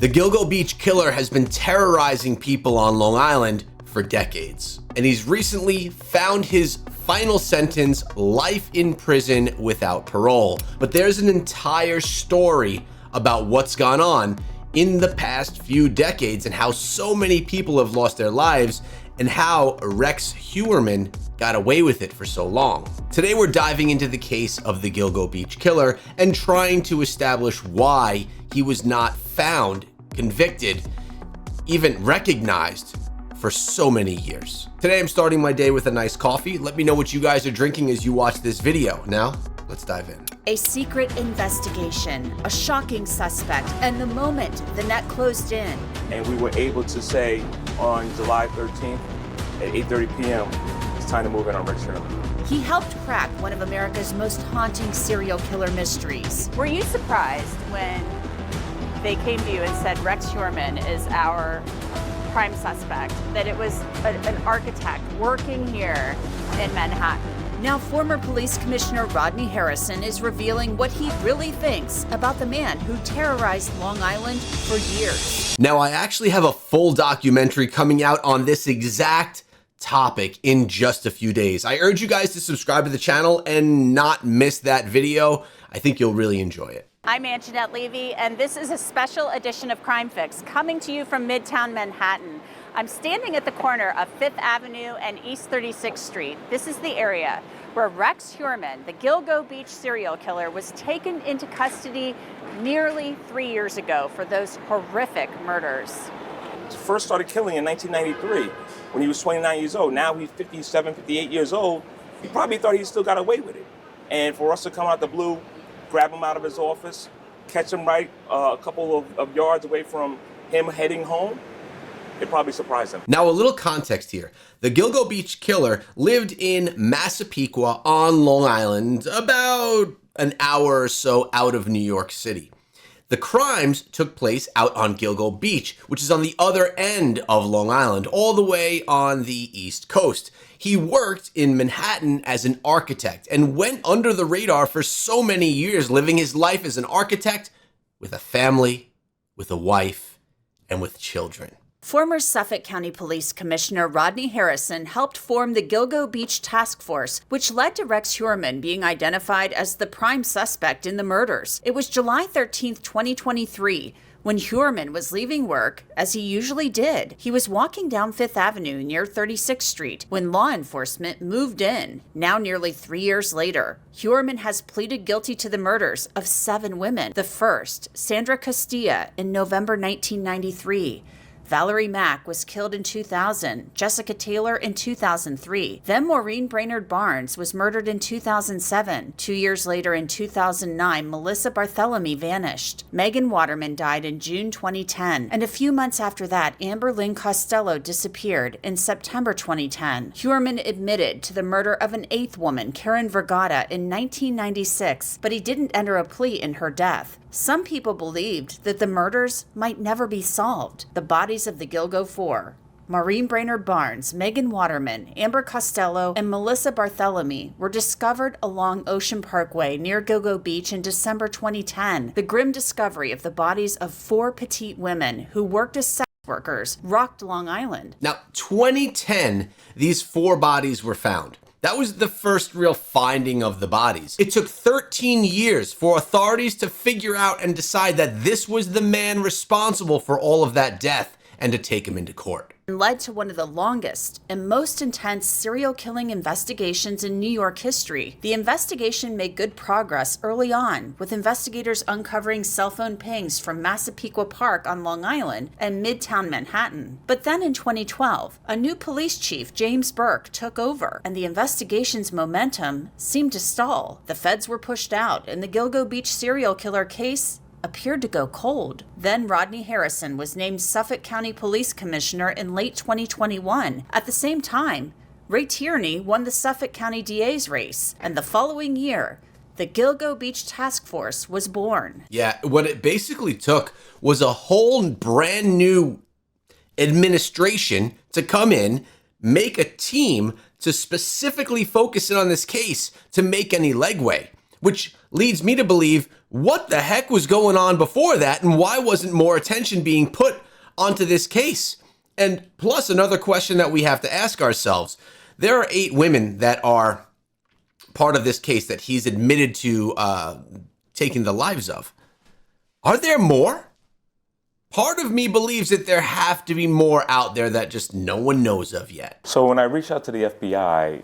The Gilgo Beach killer has been terrorizing people on Long Island for decades, and he's recently found his final sentence, life in prison without parole. But there's an entire story about what's gone on in the past few decades and how so many people have lost their lives and how Rex Heuermann got away with it for so long. Today we're diving into the case of the Gilgo Beach killer and trying to establish why he was not found, convicted, even recognized for so many years. Today I'm starting my day with a nice coffee. Let me know what you guys are drinking as you watch this video. Now, let's dive in. A secret investigation, a shocking suspect, and the moment the net closed in. And we were able to say on July 13th at 8:30 p.m., it's time to move in on Rex Heuermann. He helped crack one of America's most haunting serial killer mysteries. Were you surprised when they came to you and said Rex Heuermann is our prime suspect, that it was an architect working here in Manhattan? Now, former police commissioner Rodney Harrison is revealing what he really thinks about the man who terrorized Long Island for years. Now, I actually have a full documentary coming out on this exact topic in just a few days. I urge you guys to subscribe to the channel and not miss that video. I think you'll really enjoy it. I'm Anjanette Levy, and this is a special edition of Crime Fix coming to you from Midtown Manhattan. I'm standing at the corner of 5th Avenue and East 36th Street. This is the area where Rex Heuermann, the Gilgo Beach serial killer, was taken into custody nearly 3 years ago for those horrific murders. He first started killing in 1993 when he was 29 years old. Now he's 57, 58 years old. He probably thought he still got away with it. And for us to come out the blue, grab him out of his office, catch him right a couple of yards away from him heading home, it probably surprised him. Now, a little context here. The Gilgo Beach killer lived in Massapequa on Long Island, about an hour or so out of New York City. The crimes took place out on Gilgo Beach, which is on the other end of Long Island, all the way on the East Coast. He worked in Manhattan as an architect and went under the radar for so many years, living his life as an architect with a family, with a wife, and with children. Former Suffolk County Police Commissioner Rodney Harrison helped form the Gilgo Beach Task Force, which led to Rex Heuermann being identified as the prime suspect in the murders. It was July 13th, 2023, when Heuermann was leaving work, as he usually did. He was walking down 5th Avenue near 36th Street when law enforcement moved in. Now, nearly 3 years later, Heuermann has pleaded guilty to the murders of 7 women. The first, Sandra Castilla, in November 1993. Valerie Mack was killed in 2000, Jessica Taylor in 2003. Then Maureen Brainerd Barnes was murdered in 2007. 2 years later, in 2009, Melissa Barthélemy vanished. Megan Waterman died in June 2010. And a few months after that, Amber Lynn Costello disappeared in September 2010. Heuermann admitted to the murder of an 8th woman, Karen Vergata, in 1996, but he didn't enter a plea in her death. Some people believed that the murders might never be solved. The bodies of the Gilgo Four, Maureen Brainerd Barnes, Megan Waterman, Amber Costello, and Melissa Barthélemy, were discovered along Ocean Parkway near Gilgo Beach in December 2010. The grim discovery of the bodies of 4 petite women who worked as sex workers rocked Long Island. Now, 2010, these 4 bodies were found. That was the first real finding of the bodies. It took 13 years for authorities to figure out and decide that this was the man responsible for all of that death and to take him into court. And led to one of the longest and most intense serial killing investigations in New York history. The investigation made good progress early on, with investigators uncovering cell phone pings from Massapequa Park on Long Island and Midtown Manhattan. But then in 2012, a new police chief, James Burke, took over, and the investigation's momentum seemed to stall. The feds were pushed out, and the Gilgo Beach serial killer case appeared to go cold. Then Rodney Harrison was named Suffolk County Police Commissioner in late 2021. At the same time, Ray Tierney won the Suffolk County DA's race, and the following year, the Gilgo Beach Task Force was born. Yeah, what it basically took was a whole brand new administration to come in, make a team to specifically focus in on this case to make any legway. which leads me to believe, what the heck was going on before that, and why wasn't more attention being put onto this case? And plus, another question that we have to ask ourselves, there are 8 women that are part of this case that he's admitted to taking the lives of. Are there more? Part of me believes that there have to be more out there that just no one knows of yet. So when I reached out to the FBI,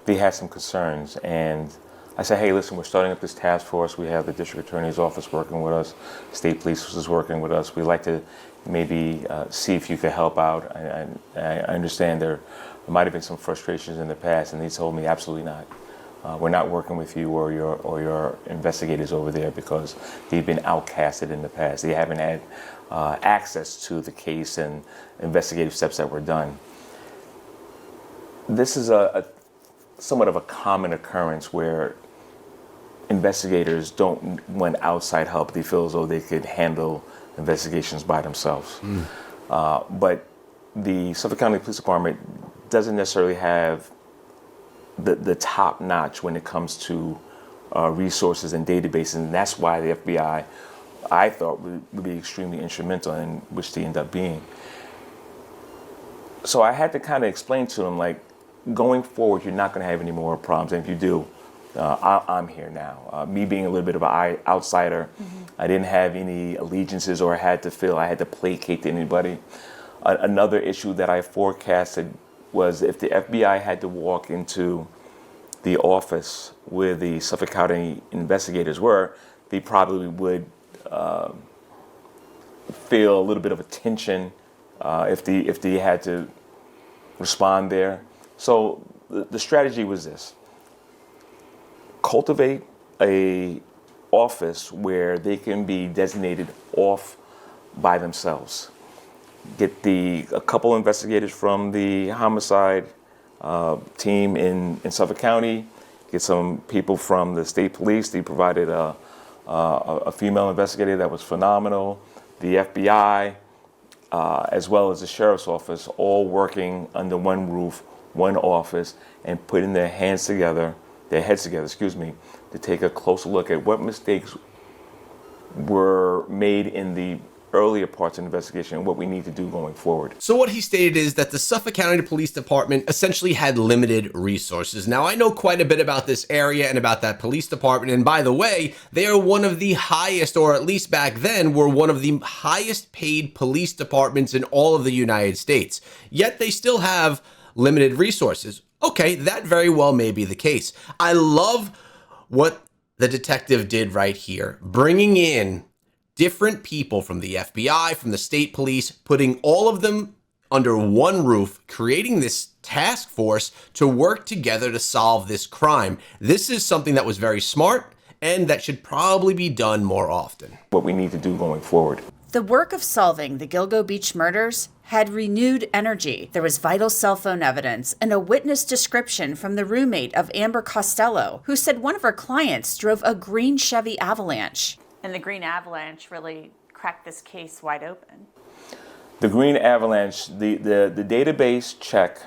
they had some concerns, and I said, hey, listen, we're starting up this task force. We have the district attorney's office working with us. State police is working with us. We'd like to maybe see if you could help out. I understand there might have been some frustrations in the past, and they told me absolutely not. We're not working with you or your investigators over there because they've been outcasted in the past. They haven't had access to the case and investigative steps that were done. This is a somewhat of a common occurrence where investigators don't want outside help. They feel as though they could handle investigations by themselves. But the Suffolk County Police Department doesn't necessarily have the top notch when it comes to resources and databases, and that's why the FBI, I thought, would be extremely instrumental, in which they end up being. So I had to kind of explain to them, like, going forward, you're not going to have any more problems, and if you do, I'm here now. Me being a little bit of an outsider, I didn't have any allegiances or I had to placate to anybody. Another issue that I forecasted was if the FBI had to walk into the office where the Suffolk County investigators were, they probably would feel a little bit of a tension if they had to respond there. So the strategy was this: cultivate a office where they can be designated off by themselves. Get a couple investigators from the homicide team in Suffolk County. Get some people from the state police. They provided a female investigator that was phenomenal. The FBI, as well as the sheriff's office, all working under one roof, one office, and putting their heads together, to take a closer look at what mistakes were made in the earlier parts of the investigation and what we need to do going forward. So what he stated is that the Suffolk County Police Department essentially had limited resources. Now, I know quite a bit about this area and about that police department, and by the way, they are one of the highest, or at least back then, were one of the highest paid police departments in all of the United States. Yet they still have limited resources. Okay, that very well may be the case. I love what the detective did right here, bringing in different people from the FBI, from the state police, putting all of them under one roof, creating this task force to work together to solve this crime. This is something that was very smart and that should probably be done more often. What we need to do going forward. The work of solving the Gilgo Beach murders had renewed energy. There was vital cell phone evidence and a witness description from the roommate of Amber Costello, who said one of her clients drove a green Chevy Avalanche. And the Green Avalanche really cracked this case wide open. The Green Avalanche, the database check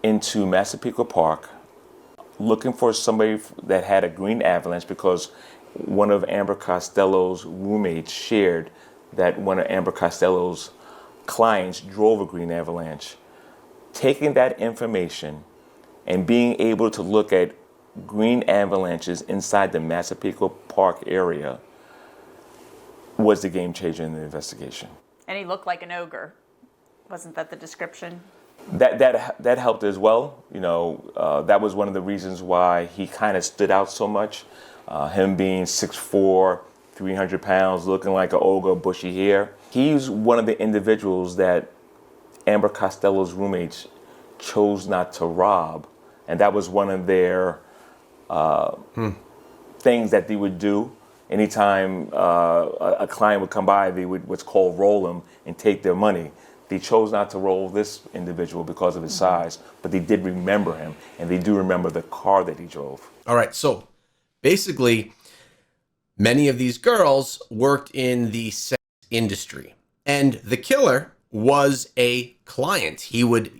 into Massapequa Park, looking for somebody that had a Green Avalanche because one of Amber Costello's roommates shared that one of Amber Costello's clients drove a Green Avalanche. Taking that information and being able to look at green avalanches inside the Massapequa Park area was the game changer in the investigation. And he looked like an ogre. Wasn't that the description? That helped as well. You know, that was one of the reasons why he kind of stood out so much. Him being 6'4", 300 pounds, looking like an ogre, bushy hair. He's one of the individuals that Amber Costello's roommates chose not to rob. And that was one of their things that they would do. Anytime a client would come by, they would what's called roll them and take their money. They chose not to roll this individual because of his size, but they did remember him, and they do remember the car that he drove. All right, so basically, many of these girls worked in the sex industry, and the killer was a client. He would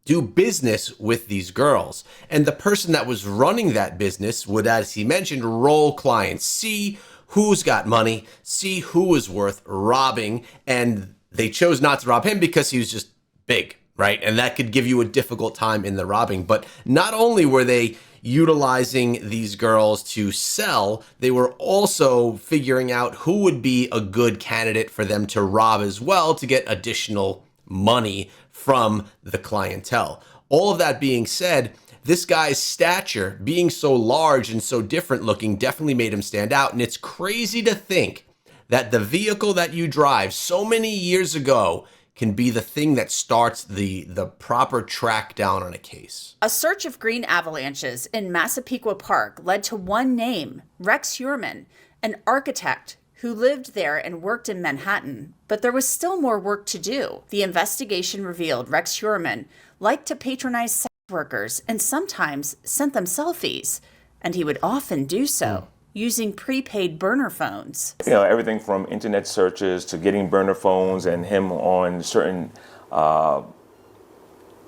do business with these girls. And the person that was running that business would, as he mentioned, roll clients, see who's got money, see who is worth robbing. And they chose not to rob him because he was just big, right? And that could give you a difficult time in the robbing. But not only were they utilizing these girls to sell, they were also figuring out who would be a good candidate for them to rob as well to get additional money from the clientele. All of that being said, this guy's stature, being so large and so different looking, definitely made him stand out. And it's crazy to think that the vehicle that you drive so many years ago can be the thing that starts the proper track down on a case. A search of green avalanches in Massapequa Park led to one name, Rex Heuermann, an architect who lived there and worked in Manhattan. But there was still more work to do. The investigation revealed Rex Heuermann liked to patronize sex workers and sometimes sent them selfies. And he would often do so using prepaid burner phones. You know, everything from internet searches to getting burner phones and him on certain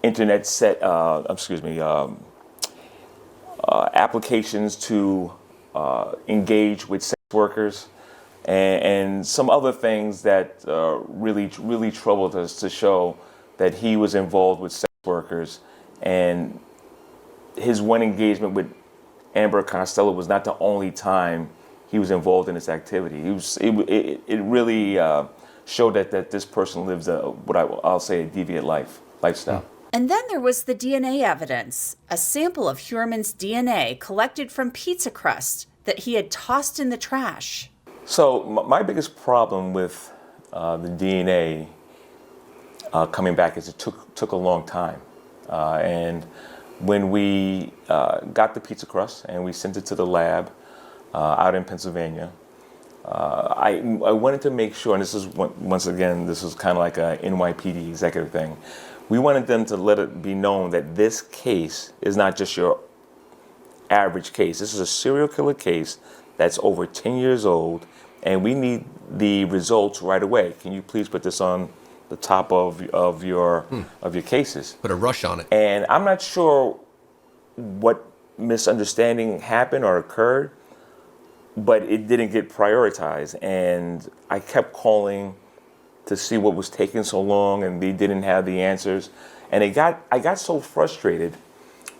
internet applications to engage with sex workers and some other things that really troubled us to show that he was involved with sex workers. And his one engagement with Amber Costello was not the only time he was involved in this activity. It really showed that this person lives I'll say a deviant lifestyle. And then there was the DNA evidence, a sample of Heuermann's DNA collected from pizza crust that he had tossed in the trash. So my biggest problem with the DNA coming back is it took a long time, and when we got the pizza crust and we sent it to the lab out in Pennsylvania, I wanted to make sure, and this is once again, this was kind of like a NYPD executive thing. We wanted them to let it be known that this case is not just your average case. This is a serial killer case that's over 10 years old, and we need the results right away. Can you please put this on the top of your cases? Put a rush on it. And I'm not sure what misunderstanding happened or occurred, but it didn't get prioritized. And I kept calling to see what was taking so long, and they didn't have the answers. And I got so frustrated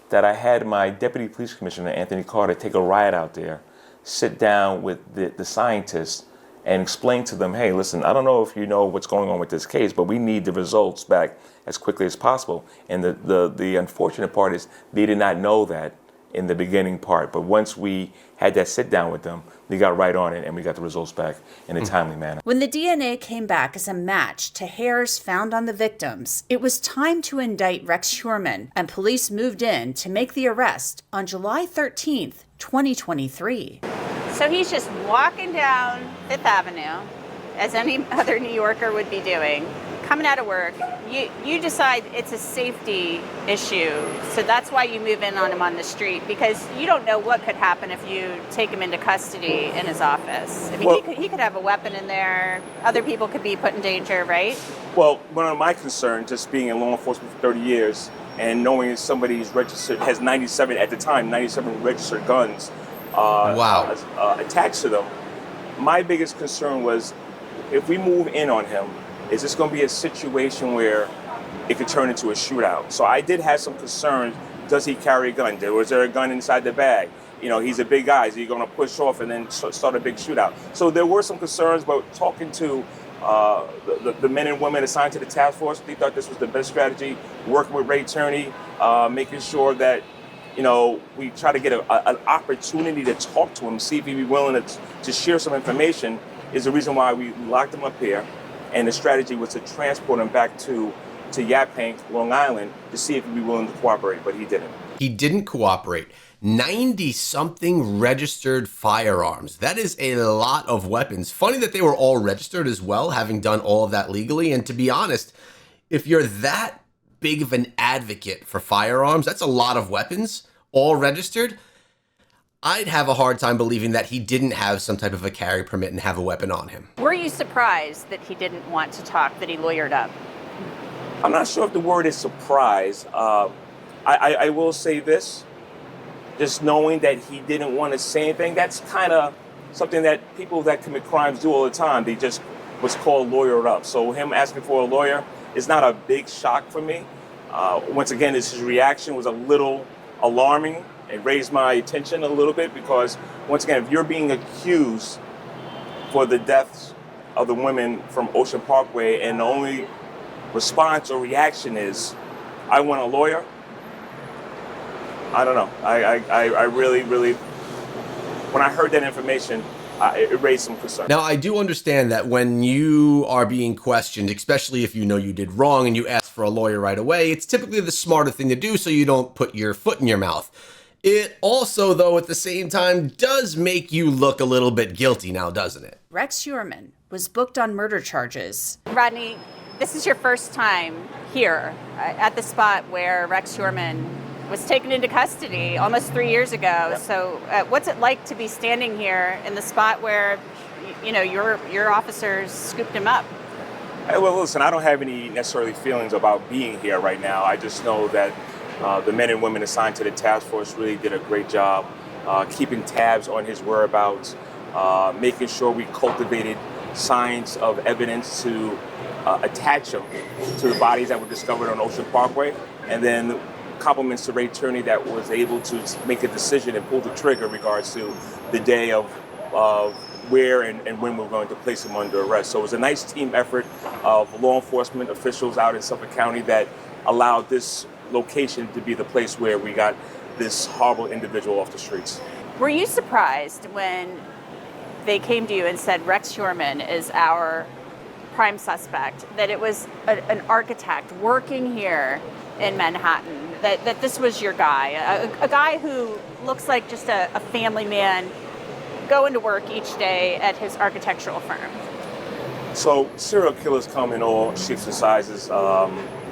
that I had my deputy police commissioner, Anthony Carter, take a ride out there, sit down with the scientists and explain to them, hey, listen, I don't know if you know what's going on with this case, but we need the results back as quickly as possible. And the unfortunate part is they did not know that in the beginning part. But once we had that sit down with them, we got right on it and we got the results back in a timely manner. When the DNA came back as a match to hairs found on the victims, it was time to indict Rex Heuermann, and police moved in to make the arrest on July 13th, 2023. So he's just walking down Fifth Avenue, as any other New Yorker would be doing, coming out of work. You decide it's a safety issue, so that's why you move in on him on the street, because you don't know what could happen if you take him into custody in his office. I mean, he could have a weapon in there. Other people could be put in danger, right? Well, one of my concerns, just being in law enforcement for 30 years and knowing somebody's registered, has 97 registered guns attached to them. My biggest concern was, if we move in on him, is this going to be a situation where it could turn into a shootout? So I did have some concerns. Does he carry a gun? Was there a gun inside the bag? You know, he's a big guy. Is he going to push off and then start a big shootout? So there were some concerns, but talking to the men and women assigned to the task force, they thought this was the best strategy. Working with Ray Turney, making sure that, you know, we try to get an opportunity to talk to him, see if he'd be willing to share some information, is the reason why we locked him up here. And the strategy was to transport him back to Yaphank, Long Island, to see if he'd be willing to cooperate, but he didn't. He didn't cooperate. 90-something registered firearms. That is a lot of weapons. Funny that they were all registered as well, having done all of that legally. And to be honest, if you're that big of an advocate for firearms, that's a lot of weapons, all registered. I'd have a hard time believing that he didn't have some type of a carry permit and have a weapon on him. Were you surprised that he didn't want to talk, that he lawyered up? I'm not sure if the word is surprise. I will say this, just knowing that he didn't want to say anything, that's kind of something that people that commit crimes do all the time. They just was called lawyered up. So him asking for a lawyer is not a big shock for me. Once again, his reaction was a little alarming. It raised my attention a little bit because, once again, if you're being accused for the deaths of the women from Ocean Parkway and the only response or reaction is, I want a lawyer, I don't know. I really, when I heard that information, it raised some concern. Now, I do understand that when you are being questioned, especially if you know you did wrong and you ask for a lawyer right away, it's typically the smarter thing to do so you don't put your foot in your mouth. It also, though, at the same time, does make you look a little bit guilty now, doesn't it? Rex Heuermann was booked on murder charges. Rodney, this is your first time here at the spot where Rex Heuermann was taken into custody almost 3 years ago. Yep. So what's it like to be standing here in the spot where, you know, your officers scooped him up? Well, listen, I don't have any necessarily feelings about being here right now. I just know that the men and women assigned to the task force really did a great job keeping tabs on his whereabouts, making sure we cultivated signs of evidence to attach him to the bodies that were discovered on Ocean Parkway, and then compliments to Ray Turney that was able to make a decision and pull the trigger in regards to the day of where and when we're going to place him under arrest. So it was a nice team effort of law enforcement officials out in Suffolk County that allowed this location to be the place where we got this horrible individual off the streets. Were you surprised when they came to you and said Rex Heuermann is our prime suspect, that it was an architect working here in Manhattan, that this was your guy, a guy who looks like just a family man going to work each day at his architectural firm? So serial killers come in all shapes and sizes.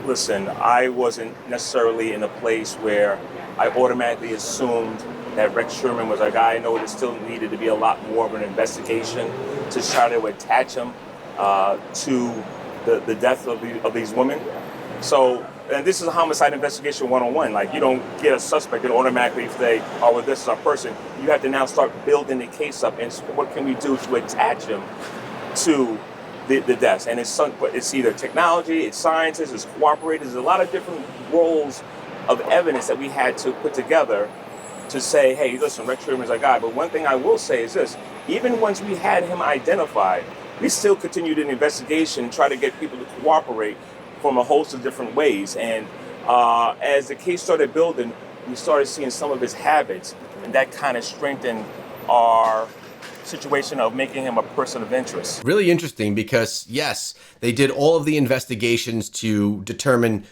Listen, I wasn't necessarily in a place where I automatically assumed that Rex Heuermann was a guy. I know there still needed to be a lot more of an investigation to try to attach him to the death of these women. So, and this is a homicide investigation 101. Like, you don't get a suspect and automatically say, oh, well, this is our person. You have to now start building the case up and what can we do to attach him to the deaths. And it's either technology, it's scientists, it's cooperators, there's a lot of different roles of evidence that we had to put together to say, hey, listen, Rex Heuermann is our guy. But one thing I will say is this, even once we had him identified, we still continued an investigation, try to get people to cooperate from a host of different ways. And as the case started building, we started seeing some of his habits, and that kind of strengthened our situation of making him a person of interest. Really interesting because, yes, they did all of the investigations to determine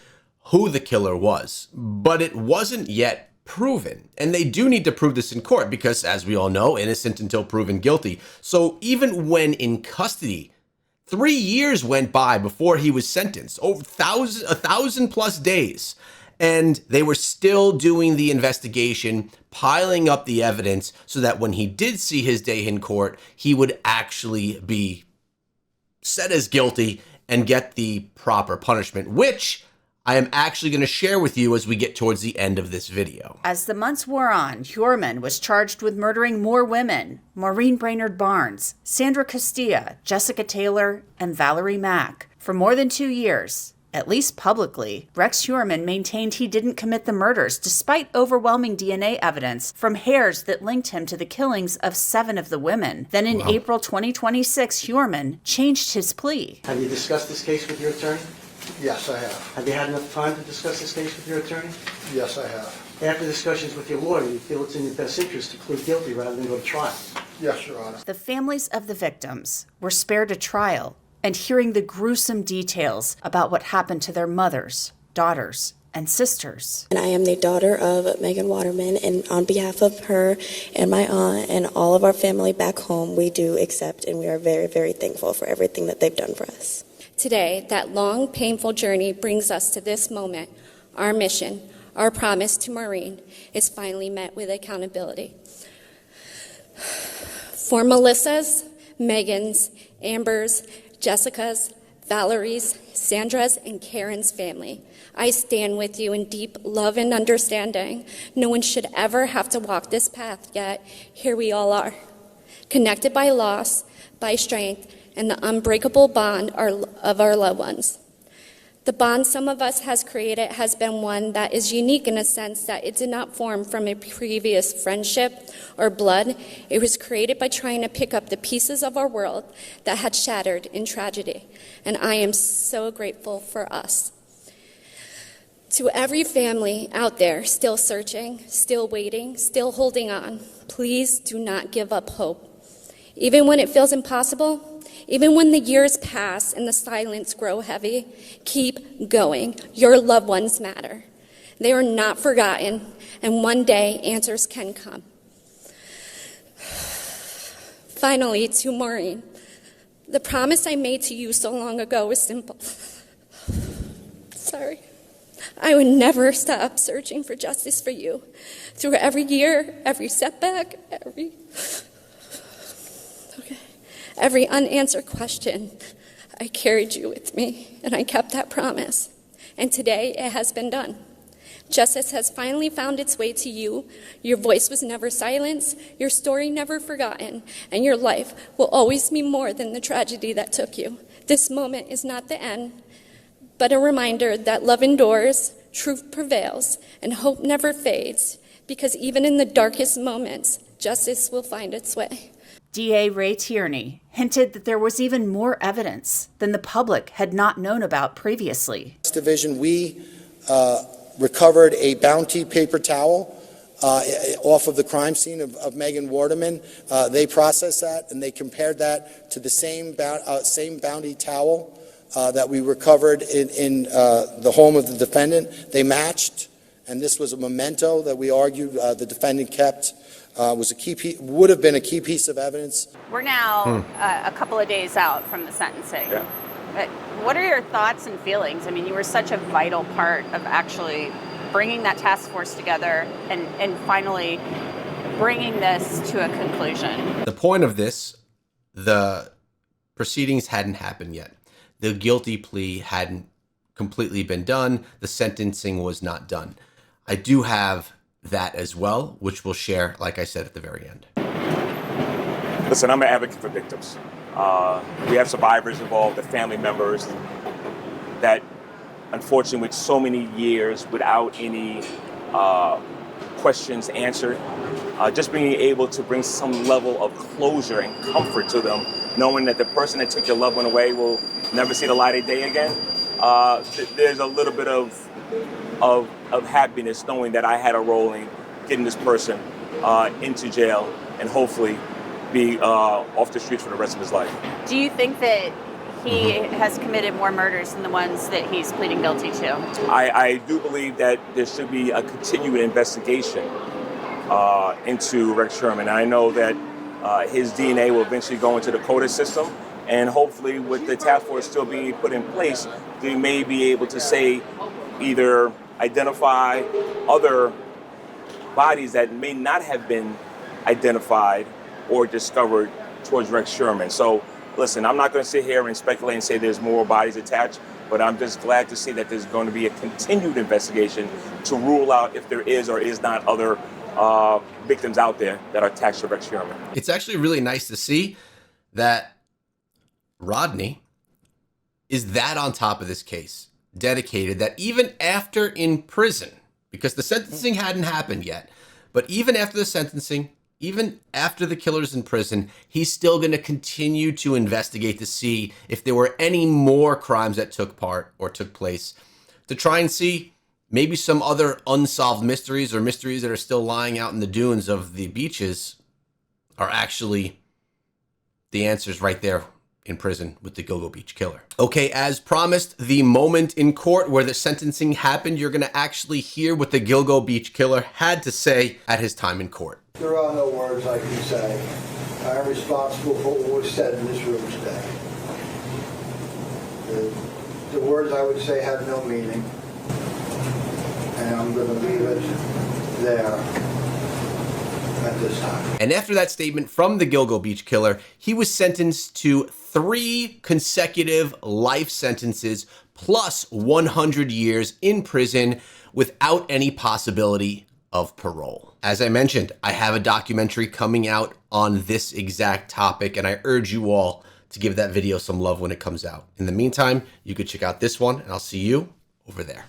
who the killer was, but it wasn't yet proven. And they do need to prove this in court because, as we all know, innocent until proven guilty. So even when in custody, 3 years went by before he was sentenced, over 1,000+ days. And they were still doing the investigation, piling up the evidence so that when he did see his day in court, he would actually be set as guilty and get the proper punishment, which I am actually going to share with you as we get towards the end of this video. As the months wore on, Heuermann was charged with murdering more women: Maureen Brainerd Barnes, Sandra Castilla, Jessica Taylor, and Valerie Mack. For more than 2 years, at least publicly, Rex Heuermann maintained he didn't commit the murders despite overwhelming DNA evidence from hairs that linked him to the killings of 7 of the women. Then in April 2026, Heuermann changed his plea. Have you discussed this case with your attorney? Yes, I have. Have you had enough time to discuss this case with your attorney? Yes, I have. After discussions with your lawyer, you feel it's in your best interest to plead guilty rather than go to trial? Yes, Your Honor. The families of the victims were spared a trial and hearing the gruesome details about what happened to their mothers, daughters, and sisters. And I am the daughter of Megan Waterman, and on behalf of her and my aunt and all of our family back home, we do accept and we are very, very thankful for everything that they've done for us. Today, that long, painful journey brings us to this moment. Our mission, our promise to Maureen, is finally met with accountability. For Melissa's, Megan's, Amber's, Jessica's, Valerie's, Sandra's, and Karen's family. I stand with you in deep love and understanding. No one should ever have to walk this path, yet here we all are, connected by loss, by strength, and the unbreakable bond of our loved ones. The bond some of us has created has been one that is unique in a sense that it did not form from a previous friendship or blood. It was created by trying to pick up the pieces of our world that had shattered in tragedy. And I am so grateful for us. To every family out there still searching, still waiting, still holding on, please do not give up hope. Even when it feels impossible, even when the years pass and the silence grow heavy, keep going. Your loved ones matter. They are not forgotten, and one day answers can come. Finally, to Maureen, the promise I made to you so long ago was simple. Sorry. I would never stop searching for justice for you. Through every year, every setback, every unanswered question, I carried you with me, and I kept that promise. And today, it has been done. Justice has finally found its way to you. Your voice was never silenced, your story never forgotten, and your life will always be more than the tragedy that took you. This moment is not the end, but a reminder that love endures, truth prevails, and hope never fades, because even in the darkest moments, justice will find its way. DA Ray Tierney hinted that there was even more evidence than the public had not known about previously. Division, we recovered a Bounty paper towel off of the crime scene of Megan Waterman. They processed that and they compared that to the same Bounty towel that we recovered in the home of the defendant. They matched, and this was a memento that we argued the defendant kept. Would have been a key piece of evidence. We're now a couple of days out from the sentencing. Yeah. But what are your thoughts and feelings? I mean, you were such a vital part of actually bringing that task force together and finally bringing this to a conclusion. The point of this, the proceedings hadn't happened yet. The guilty plea hadn't completely been done. The sentencing was not done. I do have that as well, which we'll share, like I said, at the very end. Listen, I'm an advocate for victims. We have survivors involved, the family members that, unfortunately, with so many years without any questions answered, just being able to bring some level of closure and comfort to them, knowing that the person that took your loved one away will never see the light of day again. There's a little bit of happiness knowing that I had a role in getting this person into jail and hopefully be off the streets for the rest of his life. Do you think that he has committed more murders than the ones that he's pleading guilty to? I do believe that there should be a continued investigation into Rex Sherman. I know that his DNA will eventually go into the CODIS system, and hopefully with the task force still being put in place, they may be able to say either identify other bodies that may not have been identified or discovered towards Rex Sherman. So listen, I'm not going to sit here and speculate and say there's more bodies attached, but I'm just glad to see that there's going to be a continued investigation to rule out if there is or is not other victims out there that are attached to Rex Sherman. It's actually really nice to see that Rodney is that on top of this case, dedicated, that even after in prison, because the sentencing hadn't happened yet, but even after the sentencing, even after the killer's in prison, he's still going to continue to investigate to see if there were any more crimes that took place, to try and see maybe some other unsolved mysteries or mysteries that are still lying out in the dunes of the beaches are actually the answers right there in prison with the Gilgo Beach killer. Okay, as promised, the moment in court where the sentencing happened, you're going to actually hear what the Gilgo Beach killer had to say at his time in court. There are no words I can say. I am responsible for what was said in this room today. The words I would say have no meaning, and I'm going to leave it there at this time. And after that statement from the Gilgo Beach killer, he was sentenced to 3 consecutive life sentences plus 100 years in prison without any possibility of parole. As I mentioned, I have a documentary coming out on this exact topic, and I urge you all to give that video some love when it comes out. In the meantime, you could check out this one, and I'll see you over there.